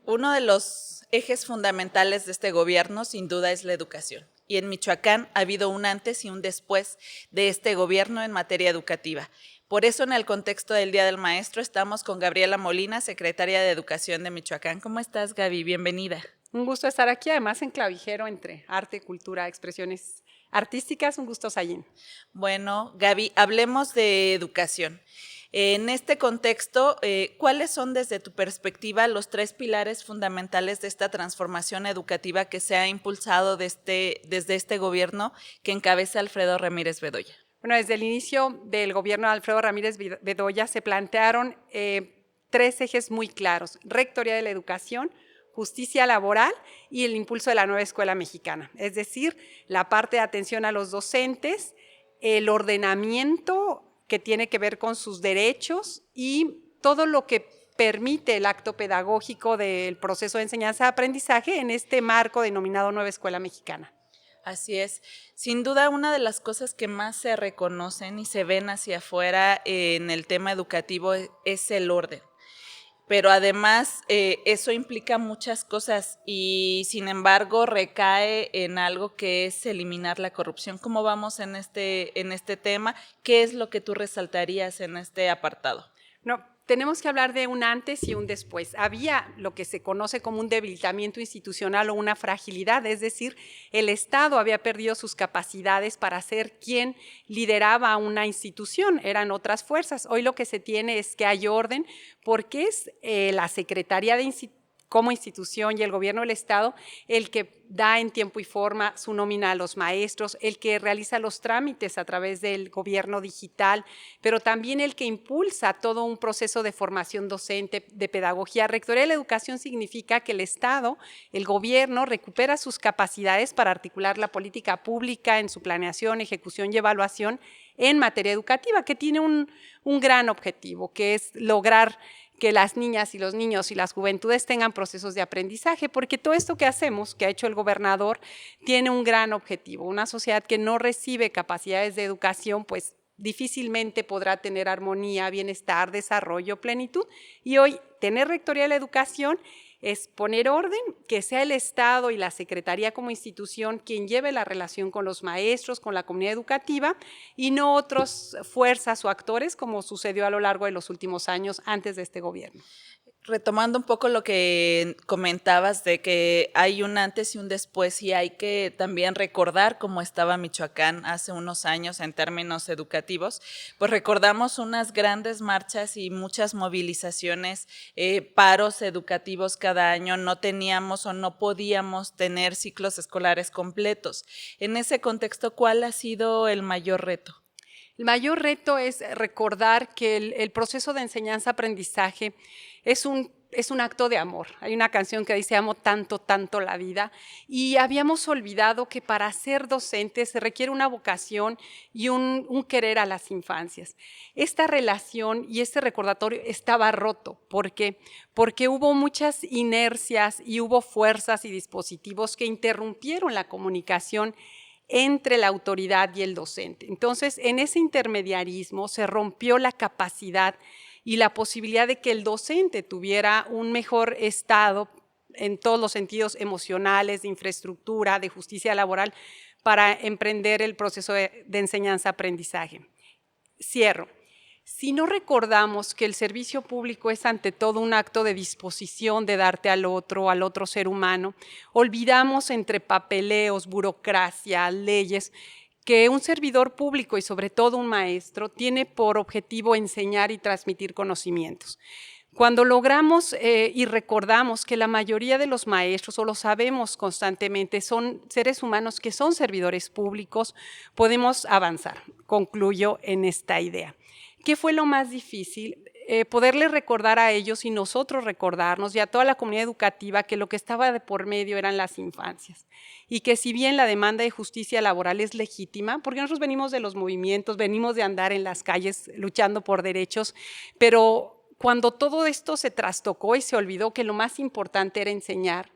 Uno de los ejes fundamentales de este gobierno, sin duda, es la educación. Y en Michoacán ha habido un antes y un después de este gobierno en materia educativa. Por eso, en el contexto del Día del Maestro, estamos con Gabriela Molina, secretaria de Educación de Michoacán. ¿Cómo estás, Gaby? Bienvenida. Un gusto estar aquí, además en clavijero entre arte, cultura, expresiones artísticas. Un gusto, Sayin. Bueno, Gaby, hablemos de educación. En este contexto, ¿cuáles son desde tu perspectiva los tres pilares fundamentales de esta transformación educativa que se ha impulsado desde este gobierno que encabeza Alfredo Ramírez Bedoya? Bueno, desde el inicio del gobierno de Alfredo Ramírez Bedoya se plantearon tres ejes muy claros: rectoría de la educación, justicia laboral y el impulso de la nueva escuela mexicana. Es decir, la parte de atención a los docentes, el ordenamiento que tiene que ver con sus derechos y todo lo que permite el acto pedagógico del proceso de enseñanza-aprendizaje en este marco denominado Nueva Escuela Mexicana. Así es. Sin duda, una de las cosas que más se reconocen y se ven hacia afuera en el tema educativo es el orden. Pero además eso implica muchas cosas y sin embargo recae en algo que es eliminar la corrupción. ¿Cómo vamos en este tema? ¿Qué es lo que tú resaltarías en este apartado? No, tenemos que hablar de un antes y un después. Había lo que se conoce como un debilitamiento institucional o una fragilidad, es decir, el Estado había perdido sus capacidades para ser quien lideraba una institución, eran otras fuerzas. Hoy lo que se tiene es que hay orden porque es la Secretaría de como institución y el gobierno del Estado el que da en tiempo y forma su nómina a los maestros, el que realiza los trámites a través del gobierno digital, pero también el que impulsa todo un proceso de formación docente, de pedagogía. Rectoría de la educación significa que el Estado, el gobierno, recupera sus capacidades para articular la política pública en su planeación, ejecución y evaluación en materia educativa, que tiene un gran objetivo, que es lograr que las niñas y los niños y las juventudes tengan procesos de aprendizaje, porque todo esto que hacemos, que ha hecho el gobernador, tiene un gran objetivo. Una sociedad que no recibe capacidades de educación, pues difícilmente podrá tener armonía, bienestar, desarrollo, plenitud. Y hoy tener rectoría de la educación es poner orden, que sea el Estado y la Secretaría como institución quien lleve la relación con los maestros, con la comunidad educativa y no otras fuerzas o actores como sucedió a lo largo de los últimos años antes de este gobierno. Retomando un poco lo que comentabas de que hay un antes y un después y hay que también recordar cómo estaba Michoacán hace unos años en términos educativos, pues recordamos unas grandes marchas y muchas movilizaciones, paros educativos cada año, no teníamos o no podíamos tener ciclos escolares completos. En ese contexto, ¿cuál ha sido el mayor reto? El mayor reto es recordar que el proceso de enseñanza-aprendizaje es un acto de amor. Hay una canción que dice amo tanto, tanto la vida y habíamos olvidado que para ser docente se requiere una vocación y un querer a las infancias. Esta relación y este recordatorio estaba roto. ¿Por qué? Porque hubo muchas inercias y hubo fuerzas y dispositivos que interrumpieron la comunicación entre la autoridad y el docente. Entonces, en ese intermediarismo se rompió la capacidad y la posibilidad de que el docente tuviera un mejor estado en todos los sentidos emocionales, de infraestructura, de justicia laboral, para emprender el proceso de enseñanza-aprendizaje. Cierro. Si no recordamos que el servicio público es ante todo un acto de disposición de darte al otro ser humano, olvidamos entre papeleos, burocracia, leyes, que un servidor público y sobre todo un maestro tiene por objetivo enseñar y transmitir conocimientos. Cuando logramos y recordamos que la mayoría de los maestros, o lo sabemos constantemente, son seres humanos que son servidores públicos, podemos avanzar. Concluyo en esta idea. ¿Qué fue lo más difícil? Poderles recordar a ellos y nosotros recordarnos y a toda la comunidad educativa que lo que estaba de por medio eran las infancias y que si bien la demanda de justicia laboral es legítima, porque nosotros venimos de los movimientos, venimos de andar en las calles luchando por derechos, pero cuando todo esto se trastocó y se olvidó que lo más importante era enseñar,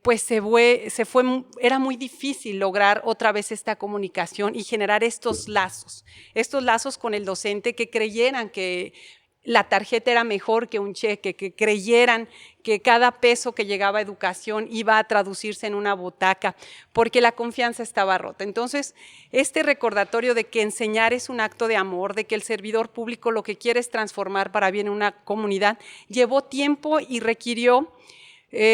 pues era muy difícil lograr otra vez esta comunicación y generar estos lazos con el docente que creyeran que la tarjeta era mejor que un cheque, que creyeran que cada peso que llegaba a educación iba a traducirse en una butaca, porque la confianza estaba rota. Entonces, este recordatorio de que enseñar es un acto de amor, de que el servidor público lo que quiere es transformar para bien una comunidad, llevó tiempo y requirió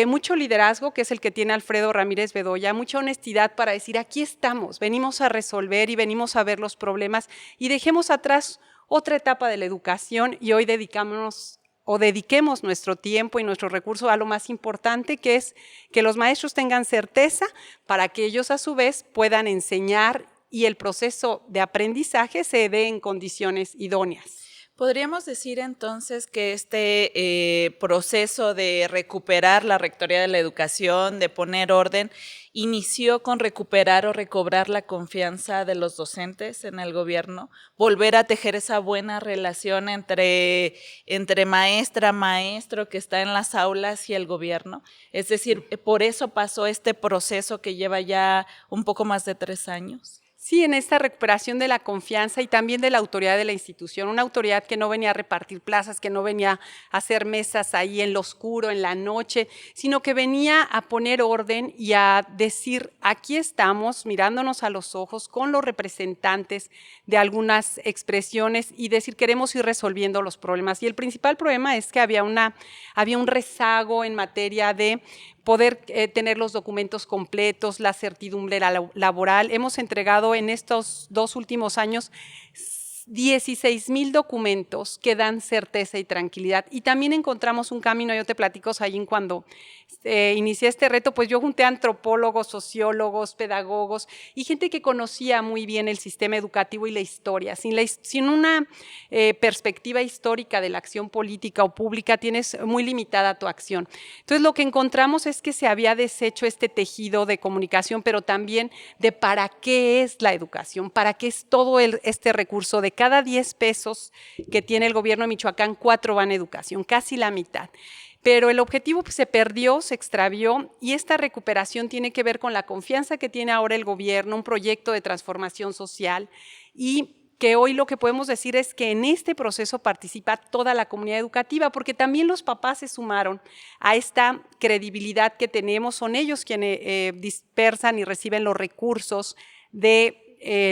mucho liderazgo, que es el que tiene Alfredo Ramírez Bedoya, mucha honestidad para decir, aquí estamos, venimos a resolver y venimos a ver los problemas y dejemos atrás otra etapa de la educación y hoy dediquemos nuestro tiempo y nuestro recurso a lo más importante, que es que los maestros tengan certeza para que ellos a su vez puedan enseñar y el proceso de aprendizaje se dé en condiciones idóneas. ¿Podríamos decir entonces que este proceso de recuperar la Rectoría de la Educación, de poner orden, inició con recuperar o recobrar la confianza de los docentes en el gobierno? Volver a tejer esa buena relación entre maestra, maestro que está en las aulas y el gobierno. Es decir, por eso pasó este proceso que lleva ya un poco más de 3 años. Sí, en esta recuperación de la confianza y también de la autoridad de la institución, una autoridad que no venía a repartir plazas, que no venía a hacer mesas ahí en lo oscuro, en la noche, sino que venía a poner orden y a decir, aquí estamos mirándonos a los ojos con los representantes de algunas expresiones y decir, queremos ir resolviendo los problemas. Y el principal problema es que había un rezago en materia de poder tener los documentos completos, la certidumbre laboral. Hemos entregado en estos 2 últimos años 16,000 documentos que dan certeza y tranquilidad. Y también encontramos un camino, yo te platico, Sayin, cuando inicié este reto, pues yo junté a antropólogos, sociólogos, pedagogos y gente que conocía muy bien el sistema educativo y la historia. Sin una perspectiva histórica de la acción política o pública, tienes muy limitada tu acción. Entonces, lo que encontramos es que se había deshecho este tejido de comunicación, pero también de para qué es la educación, para qué es todo este recurso. De cada 10 pesos que tiene el gobierno de Michoacán, 4 van a educación, casi la mitad. Pero el objetivo se perdió, se extravió y esta recuperación tiene que ver con la confianza que tiene ahora el gobierno, un proyecto de transformación social y que hoy lo que podemos decir es que en este proceso participa toda la comunidad educativa, porque también los papás se sumaron a esta credibilidad que tenemos, son ellos quienes dispersan y reciben los recursos de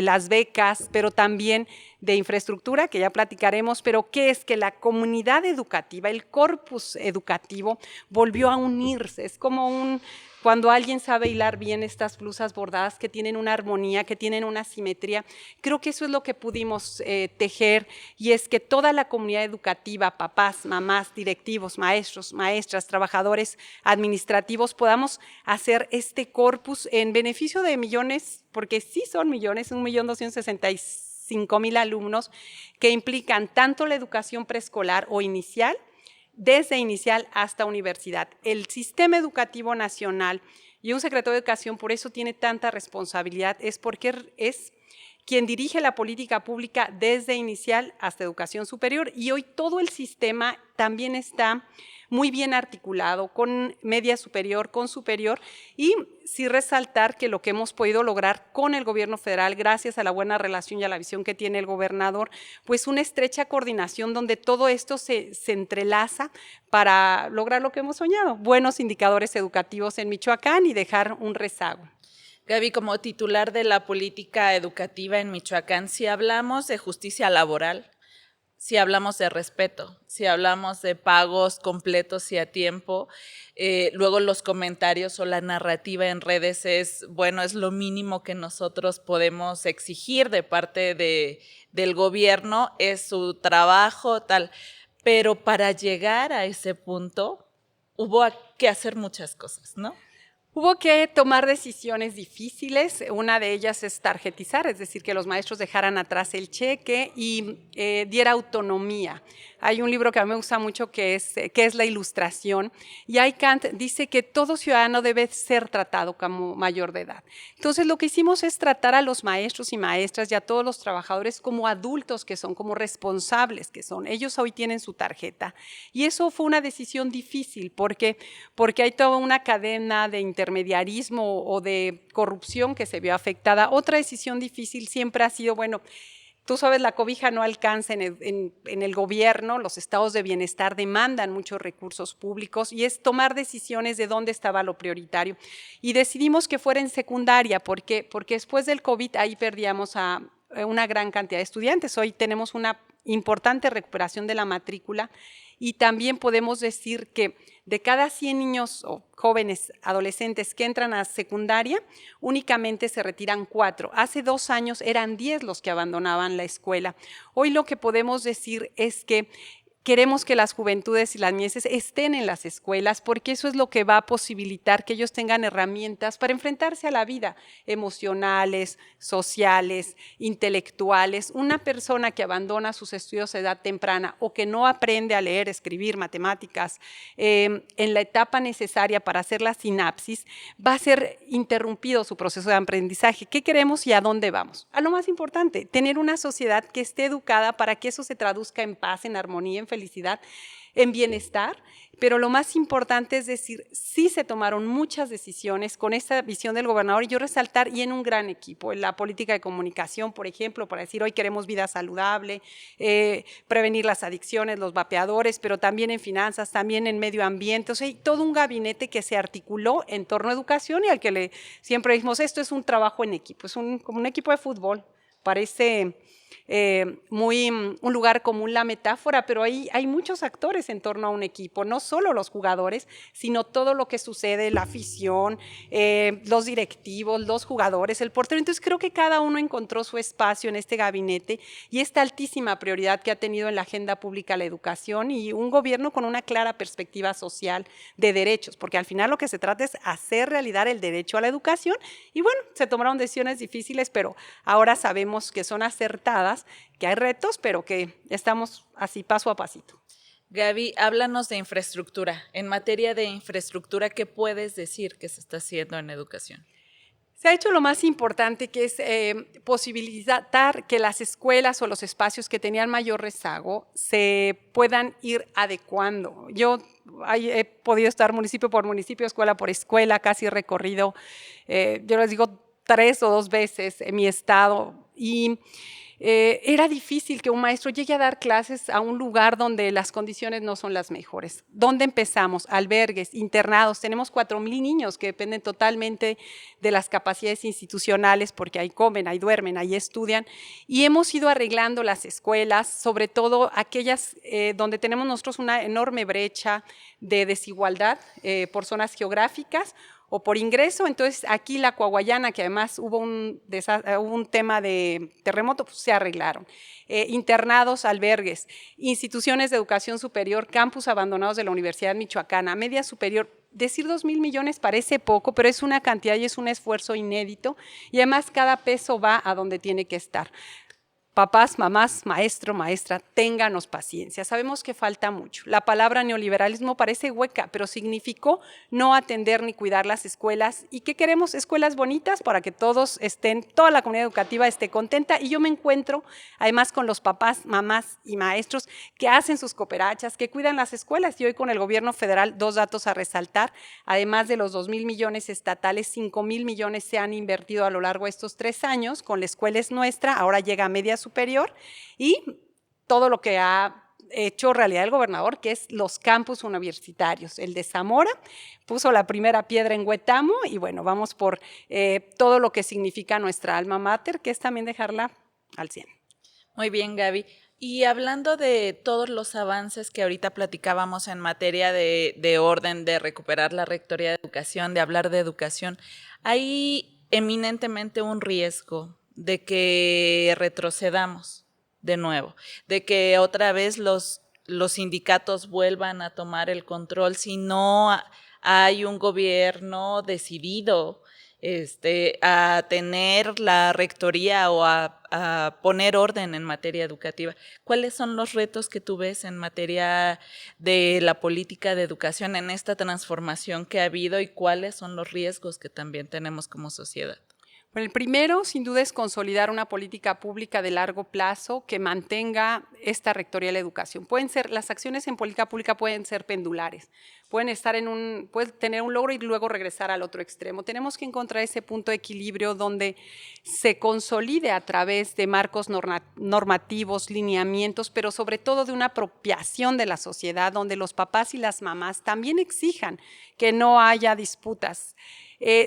las becas, pero también de infraestructura, que ya platicaremos, pero ¿qué es? Que la comunidad educativa, el corpus educativo volvió a unirse, es como cuando alguien sabe hilar bien estas blusas bordadas que tienen una armonía, que tienen una simetría, creo que eso es lo que pudimos tejer y es que toda la comunidad educativa, papás, mamás, directivos, maestros, maestras, trabajadores administrativos, podamos hacer este corpus en beneficio de millones, porque sí son millones, 1,265,000 alumnos que implican tanto la educación preescolar o inicial, desde inicial hasta universidad. El sistema educativo nacional y un secretario de Educación por eso tiene tanta responsabilidad, es porque es quien dirige la política pública desde inicial hasta educación superior y hoy todo el sistema también está muy bien articulado con media superior, con superior y sí resaltar que lo que hemos podido lograr con el gobierno federal gracias a la buena relación y a la visión que tiene el gobernador, pues una estrecha coordinación donde todo esto se entrelaza para lograr lo que hemos soñado, buenos indicadores educativos en Michoacán y dejar un rezago. Gaby, como titular de la política educativa en Michoacán, si hablamos de justicia laboral, si hablamos de respeto, si hablamos de pagos completos y a tiempo, luego los comentarios o la narrativa en redes es lo mínimo que nosotros podemos exigir de parte del gobierno, es su trabajo, tal. Pero para llegar a ese punto hubo que hacer muchas cosas, ¿no? Hubo que tomar decisiones difíciles, una de ellas es tarjetizar, es decir, que los maestros dejaran atrás el cheque y diera autonomía. Hay un libro que a mí me gusta mucho que es La Ilustración, y ahí Kant dice que todo ciudadano debe ser tratado como mayor de edad. Entonces lo que hicimos es tratar a los maestros y maestras y a todos los trabajadores como adultos que son, como responsables que son. Ellos hoy tienen su tarjeta y eso fue una decisión difícil porque hay toda una cadena de intermediarismo o de corrupción que se vio afectada. Otra decisión difícil siempre ha sido, Tú sabes, la cobija no alcanza en el gobierno, los estados de bienestar demandan muchos recursos públicos y es tomar decisiones de dónde estaba lo prioritario. Y decidimos que fuera en secundaria, porque después del COVID ahí perdíamos a una gran cantidad de estudiantes. Hoy tenemos una importante recuperación de la matrícula y también podemos decir que de cada 100 niños o jóvenes, adolescentes que entran a secundaria, únicamente se retiran 4. Hace 2 años eran 10 los que abandonaban la escuela. Hoy lo que podemos decir es que queremos que las juventudes y las niñeces estén en las escuelas porque eso es lo que va a posibilitar que ellos tengan herramientas para enfrentarse a la vida, emocionales, sociales, intelectuales. Una persona que abandona sus estudios a edad temprana o que no aprende a leer, escribir, matemáticas en la etapa necesaria para hacer la sinapsis, va a ser interrumpido su proceso de aprendizaje. ¿Qué queremos y a dónde vamos? A lo más importante, tener una sociedad que esté educada para que eso se traduzca en paz, en armonía, en felicidad, en bienestar, pero lo más importante es decir, sí se tomaron muchas decisiones con esta visión del gobernador y yo resaltar, y en un gran equipo, en la política de comunicación, por ejemplo, para decir hoy queremos vida saludable, prevenir las adicciones, los vapeadores, pero también en finanzas, también en medio ambiente, o sea, hay todo un gabinete que se articuló en torno a educación y al que siempre decimos, esto es un trabajo en equipo, es como un equipo de fútbol, parece un lugar común la metáfora, pero hay muchos actores en torno a un equipo, no solo los jugadores, sino todo lo que sucede, la afición, los directivos, los jugadores, el portero. Entonces creo que cada uno encontró su espacio en este gabinete y esta altísima prioridad que ha tenido en la agenda pública la educación y un gobierno con una clara perspectiva social de derechos, porque al final lo que se trata es hacer realidad el derecho a la educación y bueno, se tomaron decisiones difíciles, pero ahora sabemos que son acertadas, que hay retos, pero que estamos así paso a pasito. Gaby, háblanos de infraestructura. En materia de infraestructura, ¿qué puedes decir que se está haciendo en educación? Se ha hecho lo más importante, que es posibilitar que las escuelas o los espacios que tenían mayor rezago se puedan ir adecuando. Yo he podido estar municipio por municipio, escuela por escuela, casi he recorrido, yo les digo 3 o 2 veces en mi estado y era difícil que un maestro llegue a dar clases a un lugar donde las condiciones no son las mejores. ¿Dónde empezamos? Albergues, internados. Tenemos 4,000 niños que dependen totalmente de las capacidades institucionales porque ahí comen, ahí duermen, ahí estudian. Y hemos ido arreglando las escuelas, sobre todo aquellas donde tenemos nosotros una enorme brecha de desigualdad por zonas geográficas o por ingreso. Entonces aquí la Coahuayana, que además hubo un tema de terremoto, pues se arreglaron. Internados, albergues, instituciones de educación superior, campus abandonados de la Universidad Michoacana, media superior. Decir 2,000 millones parece poco, pero es una cantidad y es un esfuerzo inédito y además cada peso va a donde tiene que estar. Papás, mamás, maestro, maestra, ténganos paciencia. Sabemos que falta mucho. La palabra neoliberalismo parece hueca, pero significó no atender ni cuidar las escuelas. ¿Y qué queremos? Escuelas bonitas para que todos estén, toda la comunidad educativa esté contenta. Y yo me encuentro además con los papás, mamás y maestros que hacen sus cooperachas, que cuidan las escuelas. Y hoy con el gobierno federal, 2 datos a resaltar. Además de los 2,000 millones estatales, 5,000 millones se han invertido a lo largo de estos 3 años. Con la escuela es nuestra, ahora llega a media superior y todo lo que ha hecho realidad el gobernador, que es los campus universitarios. El de Zamora puso la primera piedra en Huetamo y bueno, vamos por todo lo que significa nuestra alma mater, que es también dejarla al 100. Muy bien, Gaby. Y hablando de todos los avances que ahorita platicábamos en materia de orden, de recuperar la Rectoría de Educación, de hablar de educación, hay eminentemente un riesgo de que retrocedamos de nuevo, de que otra vez los sindicatos vuelvan a tomar el control si no hay un gobierno decidido a tener la rectoría o a poner orden en materia educativa. ¿Cuáles son los retos que tú ves en materia de la política de educación en esta transformación que ha habido y cuáles son los riesgos que también tenemos como sociedad? Bueno, el primero, sin duda, es consolidar una política pública de largo plazo que mantenga esta rectoría de la educación. Las acciones en política pública pueden ser pendulares, pueden tener un logro y luego regresar al otro extremo. Tenemos que encontrar ese punto de equilibrio donde se consolide a través de marcos normativos, lineamientos, pero sobre todo de una apropiación de la sociedad, donde los papás y las mamás también exijan que no haya disputas.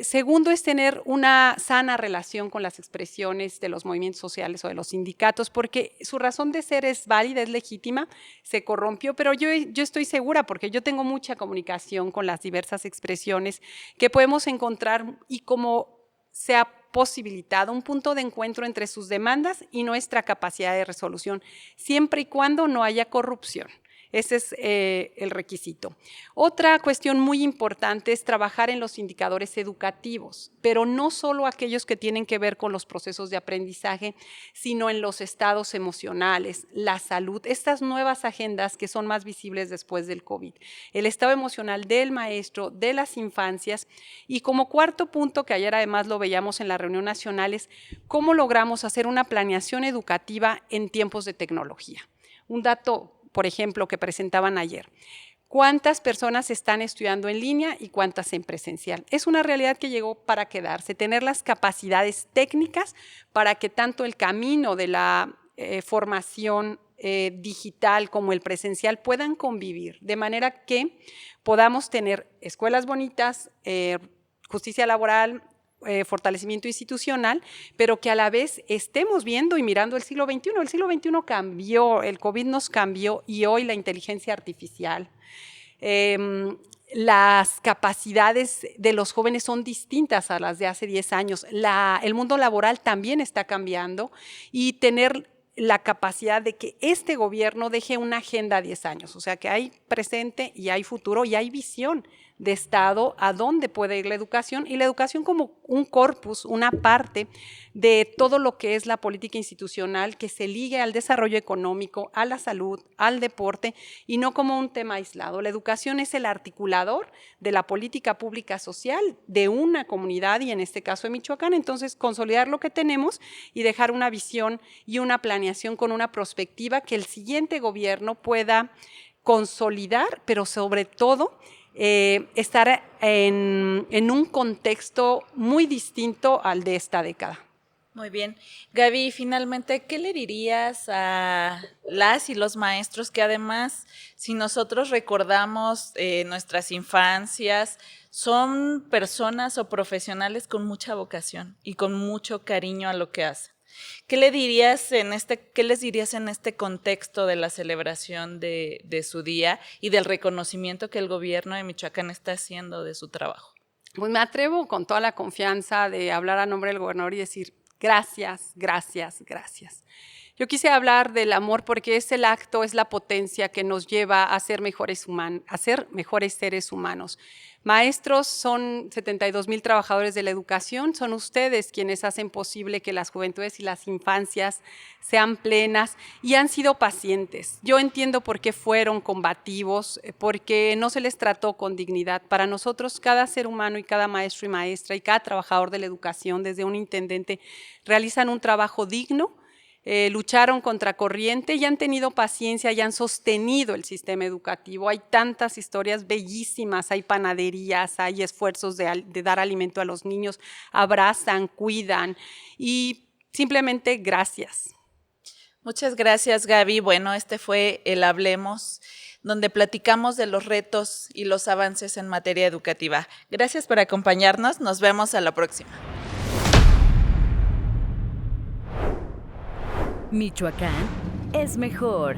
Segundo es tener una sana relación con las expresiones de los movimientos sociales o de los sindicatos, porque su razón de ser es válida, es legítima, se corrompió, pero yo estoy segura, porque yo tengo mucha comunicación con las diversas expresiones que podemos encontrar y como se ha posibilitado un punto de encuentro entre sus demandas y nuestra capacidad de resolución, siempre y cuando no haya corrupción. Ese es el requisito. Otra cuestión muy importante es trabajar en los indicadores educativos, pero no solo aquellos que tienen que ver con los procesos de aprendizaje, sino en los estados emocionales, la salud, estas nuevas agendas que son más visibles después del COVID, el estado emocional del maestro, de las infancias, y como cuarto punto, que ayer además lo veíamos en la reunión nacional, es cómo logramos hacer una planeación educativa en tiempos de tecnología. Un dato, por ejemplo, que presentaban ayer. ¿Cuántas personas están estudiando en línea y cuántas en presencial? Es una realidad que llegó para quedarse, tener las capacidades técnicas para que tanto el camino de la formación digital como el presencial puedan convivir, de manera que podamos tener escuelas bonitas, justicia laboral, fortalecimiento institucional, pero que a la vez estemos viendo y mirando el siglo XXI. El siglo XXI cambió, el COVID nos cambió y hoy la inteligencia artificial, las capacidades de los jóvenes son distintas a las de hace 10 años. El mundo laboral también está cambiando y tener la capacidad de que este gobierno deje una agenda a 10 años, o sea que hay presente y hay futuro y hay visión de Estado a dónde puede ir la educación, y la educación como un corpus, una parte de todo lo que es la política institucional que se ligue al desarrollo económico, a la salud, al deporte, y no como un tema aislado. La educación es el articulador de la política pública social de una comunidad, y en este caso de Michoacán. Entonces, consolidar lo que tenemos y dejar una visión y una planeación con una perspectiva que el siguiente gobierno pueda consolidar, pero sobre todo estar en un contexto muy distinto al de esta década. Muy bien. Gaby, finalmente, ¿qué le dirías a las y los maestros que además, si nosotros recordamos nuestras infancias, son personas o profesionales con mucha vocación y con mucho cariño a lo que hacen? ¿Qué les dirías en este contexto de la celebración de su día y del reconocimiento que el gobierno de Michoacán está haciendo de su trabajo? Pues me atrevo con toda la confianza de hablar a nombre del gobernador y decir gracias, gracias, gracias. Yo quise hablar del amor porque es el acto, es la potencia que nos lleva a ser mejores seres humanos. Maestros son 72,000 trabajadores de la educación, son ustedes quienes hacen posible que las juventudes y las infancias sean plenas y han sido pacientes. Yo entiendo por qué fueron combativos, porque no se les trató con dignidad. Para nosotros, cada ser humano y cada maestro y maestra y cada trabajador de la educación, desde un intendente, realizan un trabajo digno. Lucharon contra corriente y han tenido paciencia y han sostenido el sistema educativo. Hay tantas historias bellísimas, hay panaderías, hay esfuerzos de dar alimento a los niños, abrazan, cuidan y simplemente gracias. Muchas gracias, Gaby. Bueno, este fue el Hablemos, donde platicamos de los retos y los avances en materia educativa. Gracias por acompañarnos. Nos vemos a la próxima. Michoacán es mejor.